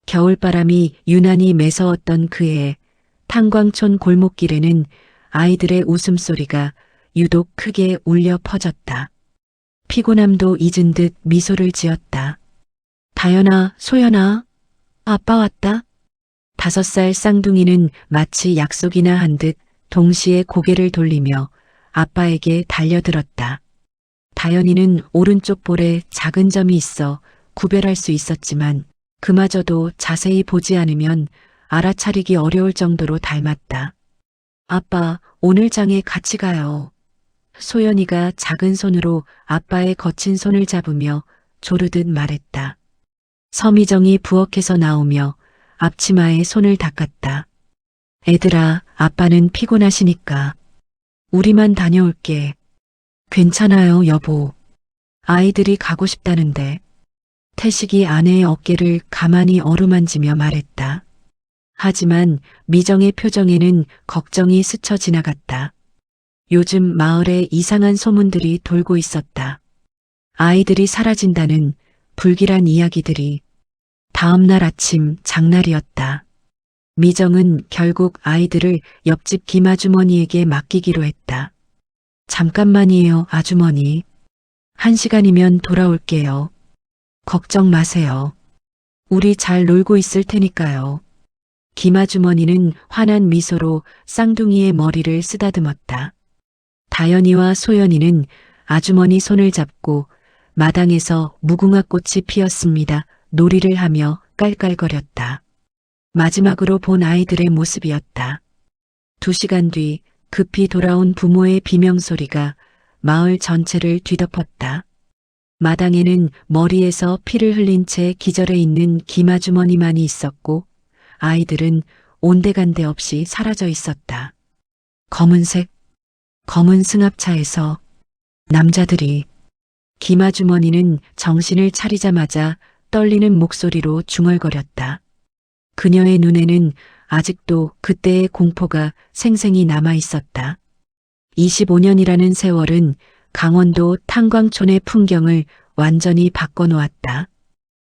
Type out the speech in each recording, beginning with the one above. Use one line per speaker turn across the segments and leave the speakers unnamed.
겨울바람이 유난히 매서웠던 그해 탄광촌 골목길에는 아이들의 웃음소리가 유독 크게 울려 퍼졌다. 피곤함도 잊은 듯 미소를 지었다. 다연아, 소연아, 아빠 왔다. 5살 쌍둥이는 마치 약속이나 한 듯 동시에 고개를 돌리며 아빠에게 달려들었다. 다연이는 오른쪽 볼에 작은 점이 있어 구별할 수 있었지만 그마저도 자세히 보지 않으면 알아차리기 어려울 정도로 닮았다. 아빠, 오늘 장에 같이 가요. 소연이가 작은 손으로 아빠의 거친 손을 잡으며 조르듯 말했다. 서미정이 부엌에서 나오며 앞치마에 손을 닦았다. 애들아, 아빠는 피곤하시니까 우리만 다녀올게. 괜찮아요, 여보. 아이들이 가고 싶다는데. 태식이 아내의 어깨를 가만히 어루만지며 말했다. 하지만 미정의 표정에는 걱정이 스쳐 지나갔다. 요즘 마을에 이상한 소문들이 돌고 있었다. 아이들이 사라진다는 불길한 이야기들이. 다음 날 아침 장날이었다. 미정은 결국 아이들을 옆집 김아주머니에게 맡기기로 했다. 잠깐만이에요, 아주머니. 1시간이면 돌아올게요. 걱정 마세요. 우리 잘 놀고 있을 테니까요. 김아주머니는 환한 미소로 쌍둥이의 머리를 쓰다듬었다. 다연이와 소연이는 아주머니 손을 잡고 마당에서 무궁화꽃이 피었습니다. 놀이를 하며 깔깔거렸다. 마지막으로 본 아이들의 모습이었다. 2시간 뒤 급히 돌아온 부모의 비명소리가 마을 전체를 뒤덮었다. 마당에는 머리에서 피를 흘린 채 기절해 있는 김아주머니만이 있었고 아이들은 온데간데 없이 사라져 있었다. 검은 승합차에서 남자들이. 김아주머니는 정신을 차리자마자 떨리는 목소리로 중얼거렸다. 그녀의 눈에는 아직도 그때의 공포가 생생히 남아 있었다. 25년이라는 세월은 강원도 탄광촌의 풍경을 완전히 바꿔놓았다.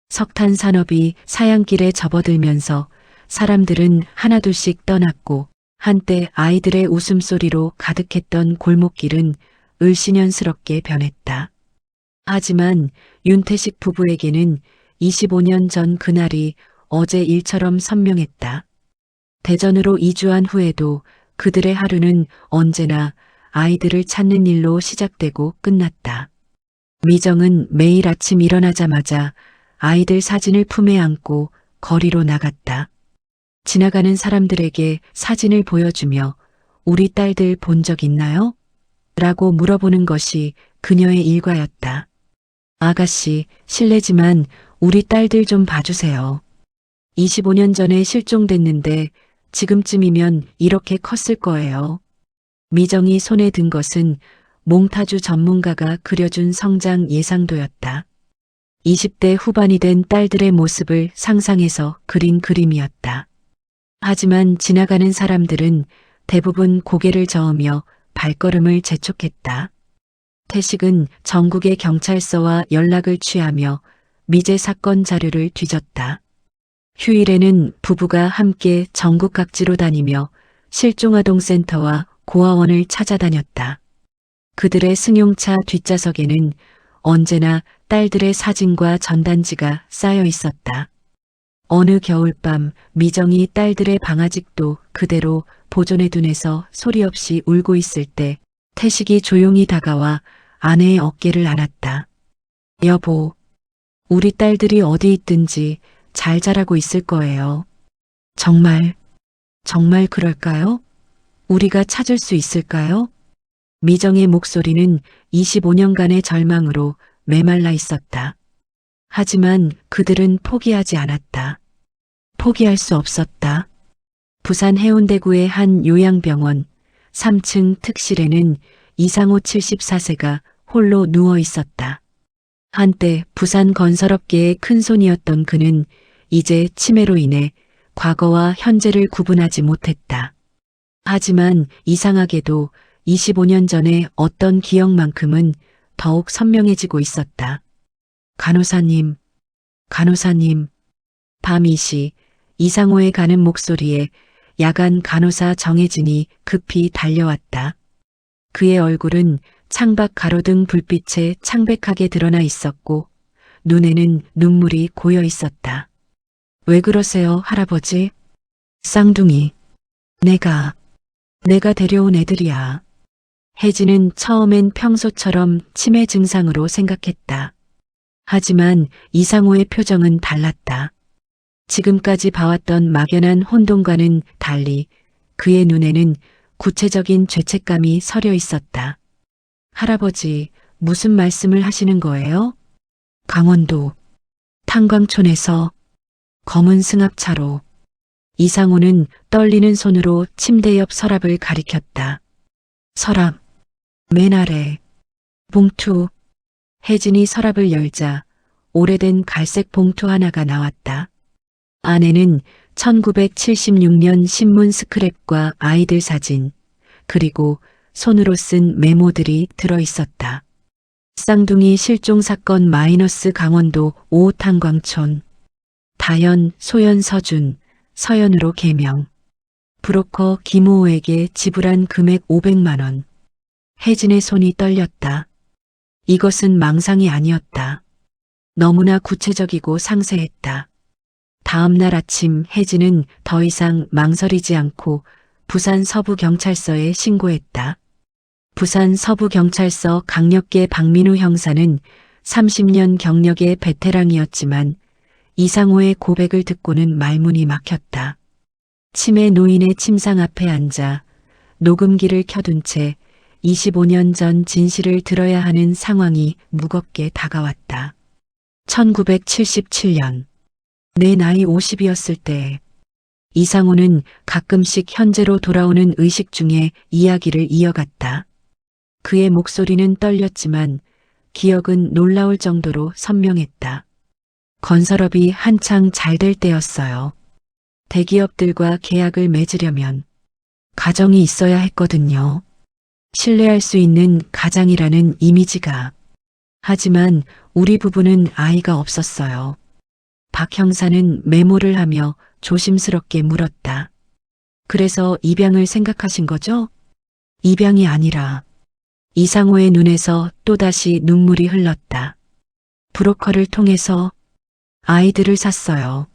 석탄 산업이 사양길에 접어들면서 사람들은 하나둘씩 떠났고 한때 아이들의 웃음소리로 가득했던 골목길은 을씨년스럽게 변했다. 하지만 윤태식 부부에게는 25년 전 그날이 어제 일처럼 선명했다. 대전으로 이주한 후에도 그들의 하루는 언제나 아이들을 찾는 일로 시작되고 끝났다. 미정은 매일 아침 일어나자마자 아이들 사진을 품에 안고 거리로 나갔다. 지나가는 사람들에게 사진을 보여주며 우리 딸들 본 적 있나요? 라고 물어보는 것이 그녀의 일과였다. 아가씨, 실례지만 우리 딸들 좀 봐주세요. 25년 전에 실종됐는데 지금쯤이면 이렇게 컸을 거예요. 미정이 손에 든 것은 몽타주 전문가가 그려준 성장 예상도였다. 20대 후반이 된 딸들의 모습을 상상해서 그린 그림이었다. 하지만 지나가는 사람들은 대부분 고개를 저으며 발걸음을 재촉했다. 태식은 전국의 경찰서와 연락을 취하며 미제 사건 자료를 뒤졌다. 휴일에는 부부가 함께 전국 각지로 다니며 실종아동센터와 고아원을 찾아다녔다. 그들의 승용차 뒷좌석에는 언제나 딸들의 사진과 전단지가 쌓여 있었다. 어느 겨울밤 미정이 딸들의 방아직도 그대로 보존해둔에서 소리 없이 울고 있을 때 태식이 조용히 다가와 아내의 어깨를 안았다. 여보, 우리 딸들이 어디 있든지 잘 자라고 있을 거예요. 정말 그럴까요? 우리가 찾을 수 있을까요? 미정의 목소리는 25년간의 절망으로 메말라 있었다. 하지만 그들은 포기하지 않았다. 포기할 수 없었다. 부산 해운대구의 한 요양병원 3층 특실에는 이상호 74세가 홀로 누워 있었다. 한때 부산 건설업계의 큰손이었던 그는 이제 치매로 인해 과거와 현재를 구분하지 못했다. 하지만 이상하게도 25년 전에 어떤 기억만큼은 더욱 선명해지고 있었다. 간호사님. 밤 2시 이상호에 가는 목소리에 야간 간호사 정혜진이 급히 달려왔다. 그의 얼굴은 창밖 가로등 불빛에 창백하게 드러나 있었고 눈에는 눈물이 고여 있었다. 왜 그러세요, 할아버지? 쌍둥이. 내가 데려온 애들이야. 혜진은 처음엔 평소처럼 치매 증상으로 생각했다. 하지만 이상호의 표정은 달랐다. 지금까지 봐왔던 막연한 혼돈과는 달리 그의 눈에는 구체적인 죄책감이 서려 있었다. 할아버지, 무슨 말씀을 하시는 거예요? 강원도 탄광촌에서 검은 승합차로. 이상호는 떨리는 손으로 침대 옆 서랍을 가리켰다. 서랍, 맨 아래, 봉투. 혜진이 서랍을 열자 오래된 갈색 봉투 하나가 나왔다. 안에는 1976년 신문 스크랩과 아이들 사진, 그리고 손으로 쓴 메모들이 들어 있었다. 쌍둥이 실종 사건 마이너스 강원도 5호 탄광촌. 다연, 소연, 서준, 서연으로 개명. 브로커 김호호에게 지불한 금액 500만 원. 혜진의 손이 떨렸다. 이것은 망상이 아니었다. 너무나 구체적이고 상세했다. 다음 날 아침 혜진은 더 이상 망설이지 않고 부산 서부경찰서에 신고했다. 부산 서부경찰서 강력계 박민우 형사는 30년 경력의 베테랑이었지만 이상호의 고백을 듣고는 말문이 막혔다. 치매 노인의 침상 앞에 앉아 녹음기를 켜둔 채 25년 전 진실을 들어야 하는 상황이 무겁게 다가왔다. 1977년 내 나이 50이었을 때 이상호는 가끔씩 현재로 돌아오는 의식 중에 이야기를 이어갔다. 그의 목소리는 떨렸지만 기억은 놀라울 정도로 선명했다. 건설업이 한창 잘 될 때였어요. 대기업들과 계약을 맺으려면 가정이 있어야 했거든요. 신뢰할 수 있는 가장이라는 이미지가. 하지만 우리 부부는 아이가 없었어요. 박 형사는 메모를 하며 조심스럽게 물었다. 그래서 입양을 생각하신 거죠? 입양이 아니라. 이상호의 눈에서 또다시 눈물이 흘렀다. 브로커를 통해서 아이들을 샀어요.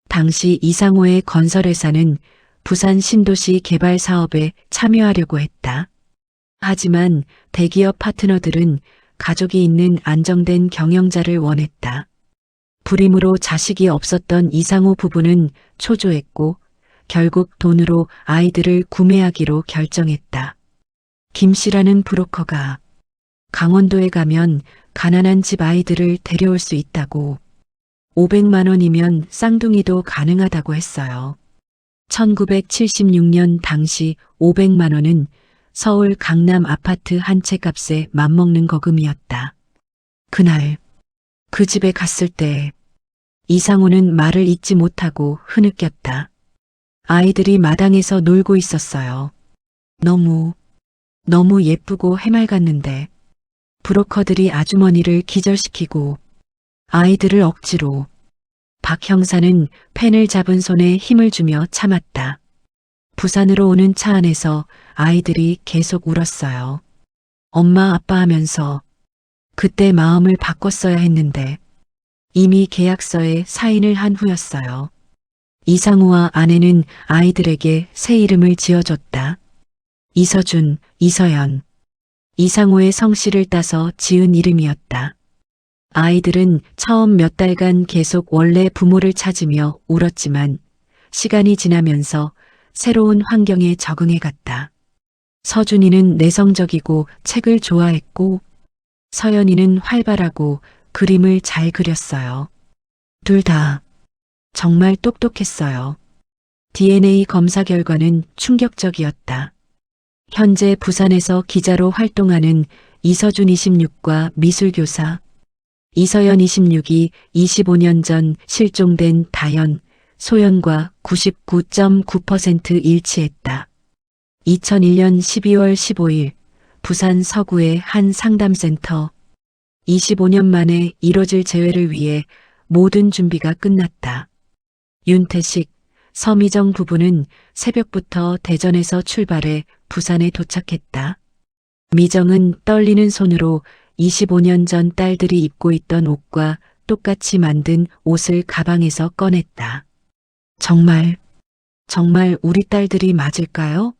당시 이상호의 건설회사는 부산 신도시 개발 사업에 참여하려고 했다. 하지만 대기업 파트너들은 가족이 있는 안정된 경영자를 원했다. 불임으로 자식이 없었던 이상호 부부는 초조했고 결국 돈으로 아이들을 구매하기로 결정했다. 김 씨라는 브로커가 강원도에 가면 가난한 집 아이들을 데려올 수 있다고 500만 원이면 쌍둥이도 가능하다고 했어요. 1976년 당시 500만 원은 서울 강남 아파트 한 채 값에 맞먹는 거금이었다. 그날 그 집에 갔을 때 이상호는 말을 잇지 못하고 흐느꼈다. 아이들이 마당에서 놀고 있었어요. 너무 예쁘고 해맑았는데 브로커들이 아주머니를 기절시키고 아이들을 억지로. 박 형사는 펜을 잡은 손에 힘을 주며 참았다. 부산으로 오는 차 안에서 아이들이 계속 울었어요. 엄마 아빠 하면서. 그때 마음을 바꿨어야 했는데 이미 계약서에 사인을 한 후였어요. 이상우와 아내는 아이들에게 새 이름을 지어줬다. 이서준, 이서연. 이상우의 성씨를 따서 지은 이름이었다. 아이들은 처음 몇 달간 계속 원래 부모를 찾으며 울었지만 시간이 지나면서 새로운 환경에 적응해 갔다. 서준이는 내성적이고 책을 좋아했고 서연이는 활발하고 그림을 잘 그렸어요. 둘 다 정말 똑똑했어요. DNA 검사 결과는 충격적이었다. 현재 부산에서 기자로 활동하는 이서준 26과 미술교사, 이서연 26이 25년 전 실종된 다연, 소연과 99.9% 일치했다. 2001년 12월 15일 부산 서구의 한 상담센터. 25년 만에 이뤄질 재회를 위해 모든 준비가 끝났다. 윤태식, 서미정 부부는 새벽부터 대전에서 출발해 부산에 도착했다. 미정은 떨리는 손으로 25년 전 딸들이 입고 있던 옷과 똑같이 만든 옷을 가방에서 꺼냈다. 정말 우리 딸들이 맞을까요?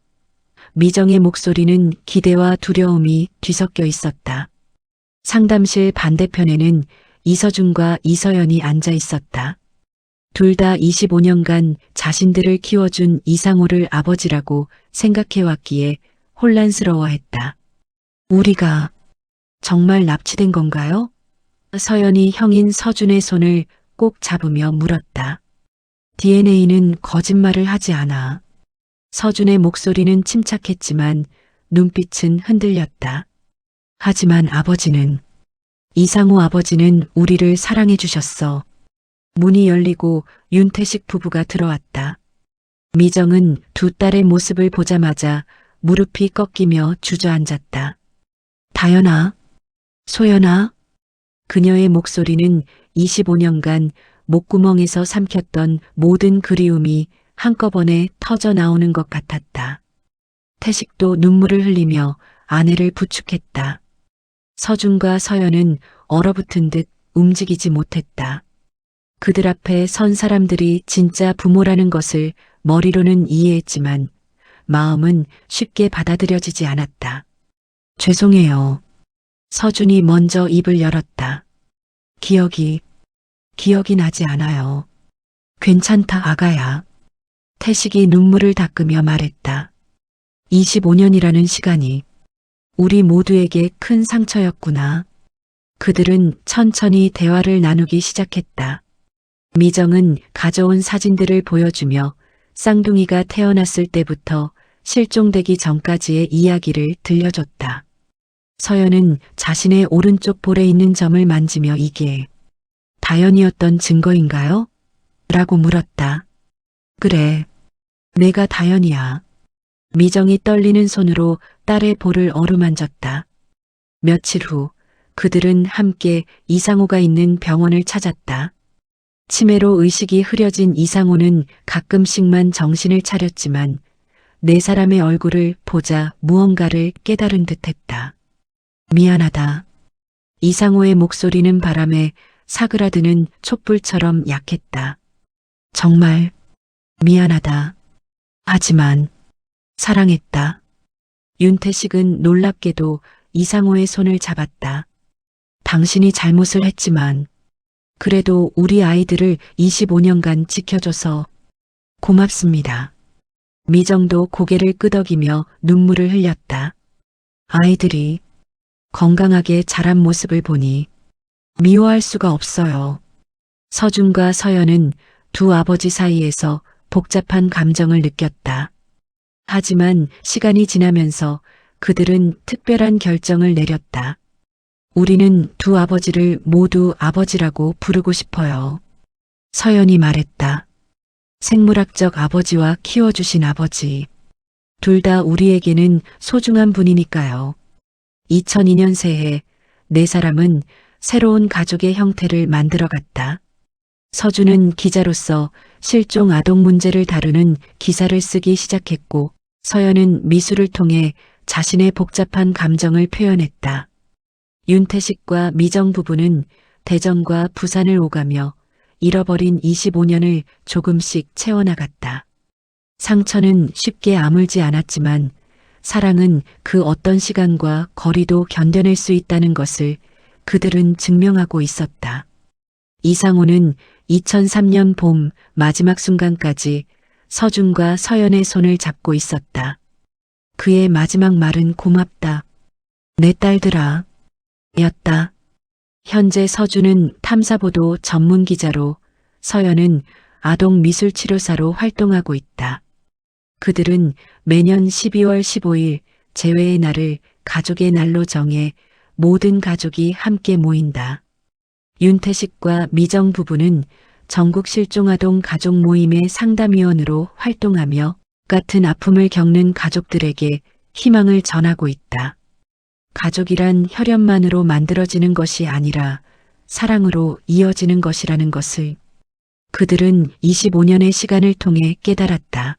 미정의 목소리는 기대와 두려움이 뒤섞여 있었다. 상담실 반대편에는 이서준과 이서연이 앉아 있었다. 둘 다 25년간 자신들을 키워준 이상호를 아버지라고 생각해왔기에 혼란스러워했다. 우리가 정말 납치된 건가요? 서연이 형인 서준의 손을 꼭 잡으며 물었다. DNA는 거짓말을 하지 않아. 서준의 목소리는 침착했지만 눈빛은 흔들렸다. 하지만 이상호 아버지는 우리를 사랑해 주셨어. 문이 열리고 윤태식 부부가 들어왔다. 미정은 두 딸의 모습을 보자마자 무릎이 꺾이며 주저앉았다. 다연아, 소연아. 그녀의 목소리는 25년간 목구멍에서 삼켰던 모든 그리움이 한꺼번에 터져 나오는 것 같았다. 태식도 눈물을 흘리며 아내를 부축했다. 서준과 서연은 얼어붙은 듯 움직이지 못했다. 그들 앞에 선 사람들이 진짜 부모라는 것을 머리로는 이해했지만 마음은 쉽게 받아들여지지 않았다. 죄송해요. 서준이 먼저 입을 열었다. 기억이 나지 않아요. 괜찮다, 아가야. 태식이 눈물을 닦으며 말했다. 25년이라는 시간이 우리 모두에게 큰 상처였구나. 그들은 천천히 대화를 나누기 시작했다. 미정은 가져온 사진들을 보여주며 쌍둥이가 태어났을 때부터 실종되기 전까지의 이야기를 들려줬다. 서연은 자신의 오른쪽 볼에 있는 점을 만지며 이게 다연이었던 증거인가요? 라고 물었다. 그래, 내가 다연이야. 미정이 떨리는 손으로 딸의 볼을 어루만졌다. 며칠 후 그들은 함께 이상호가 있는 병원을 찾았다. 치매로 의식이 흐려진 이상호는 가끔씩만 정신을 차렸지만 네 사람의 얼굴을 보자 무언가를 깨달은 듯했다. 미안하다. 이상호의 목소리는 바람에 사그라드는 촛불처럼 약했다. 정말 미안하다. 하지만 사랑했다. 윤태식은 놀랍게도 이상호의 손을 잡았다. 당신이 잘못을 했지만 그래도 우리 아이들을 25년간 지켜줘서 고맙습니다. 미정도 고개를 끄덕이며 눈물을 흘렸다. 아이들이 건강하게 자란 모습을 보니 미워할 수가 없어요. 서준과 서연은 두 아버지 사이에서 복잡한 감정을 느꼈다. 하지만 시간이 지나면서 그들은 특별한 결정을 내렸다. 우리는 두 아버지를 모두 아버지라고 부르고 싶어요. 서연이 말했다. 생물학적 아버지와 키워주신 아버지. 둘 다 우리에게는 소중한 분이니까요. 2002년 새해 네 사람은 새로운 가족의 형태를 만들어갔다. 서준은 기자로서 실종 아동 문제를 다루는 기사를 쓰기 시작했고 서연은 미술을 통해 자신의 복잡한 감정을 표현했다. 윤태식과 미정 부부는 대전과 부산을 오가며 잃어버린 25년을 조금씩 채워나갔다. 상처는 쉽게 아물지 않았지만 사랑은 그 어떤 시간과 거리도 견뎌낼 수 있다는 것을 그들은 증명하고 있었다. 이상호는 2003년 봄 마지막 순간까지 서준과 서연의 손을 잡고 있었다. 그의 마지막 말은 고맙다. 내 딸들아. 였다. 현재 서준은 탐사보도 전문 기자로 서연은 아동 미술치료사로 활동하고 있다. 그들은 매년 12월 15일 재회의 날을 가족의 날로 정해 모든 가족이 함께 모인다. 윤태식과 미정 부부는 전국 실종아동 가족 모임의 상담위원으로 활동하며 같은 아픔을 겪는 가족들에게 희망을 전하고 있다. 가족이란 혈연만으로 만들어지는 것이 아니라 사랑으로 이어지는 것이라는 것을 그들은 25년의 시간을 통해 깨달았다.